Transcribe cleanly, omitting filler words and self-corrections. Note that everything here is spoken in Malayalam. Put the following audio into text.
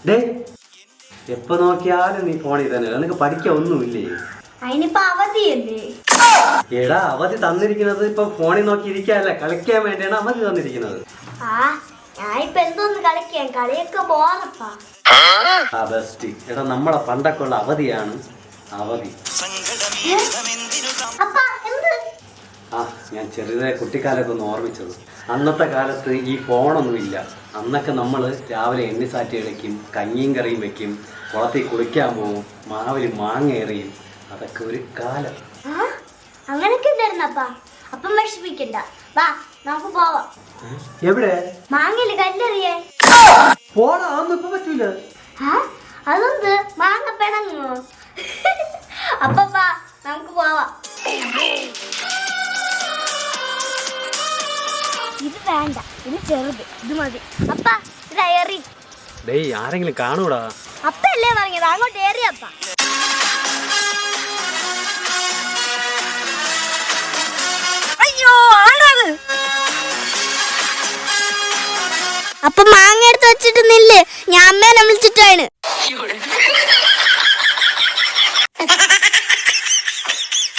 ഡേ എപ്പോ നോക്കിയാലും നീ ഫോണിൽ തന്നെ നിനക്ക് പഠിക്കാൻ ഒന്നുമില്ലേ? അതിനിപ്പോ അവധിയല്ലേ? എടാ അവധി തന്നിരിക്കുന്നത് ഇപ്പൊ ഫോണിൽ നോക്കി ഇരിക്കാനല്ല, കളിക്കാൻ വേണ്ടിയാണ് അവധി തന്നിരിക്കുന്നത്. ആ ഞാനിപ്പോ എന്തോന്ന് കളിക്കാൻ, കളിയൊക്കെ ബോറപ്പാ. ആ ബെസ്റ്റ്. എടാ നമ്മളെ പണ്ടൊക്കെ ഉള്ള അവധിയാണ് അവധി. അപ്പാ എന്ത്? ആ ഞാൻ ചെറുതായ കുട്ടിക്കാലൊക്കെ ഒന്ന് ഓർമ്മിച്ചത്. അന്നത്തെ കാലത്ത് ഈ ഫോണൊന്നും ഇല്ല. അന്നൊക്കെ നമ്മൾ രാവിലെ എണ്ണിസാറ്റി കളിക്കും, കഞ്ഞിയും കറിയും വെക്കും, കുളത്തിൽ കുളിക്കാൻ പോവും, മാവിൽ മാങ്ങ എറിയും. അതൊക്കെ ഒരു കാലം. അങ്ങനൊക്കെ ഉണ്ടായിരുന്നപ്പാ. അപ്പം വിഷമിക്കണ്ട, വാ നമുക്ക് പോവാം. എവിടെ? മാങ്ങയില് കല്ലെറിയേ. പോടാ, അതൊന്നും ഇപ്പൊ പറ്റൂല. അതെന്ത്? മാങ്ങ പിണങ്ങോ? അപ്പൊ വാ നമുക്ക് പോവാം. ഇത് വേണ്ട, ഇത് ചെറുത്, ഇത് മതി. അപ്പ ഇത് ഏറി. ഡേയ് ആരെങ്കിലും കാണൂടാ. അപ്പല്ലേ പറഞ്ഞത്, അങ്ങോട്ട് ഏറിയപ്പ. അയ്യോ ആണത്. അപ്പൊ മാങ്ങ എടുത്ത് വെച്ചിട്ടുന്നില്ലേ? ഞാൻ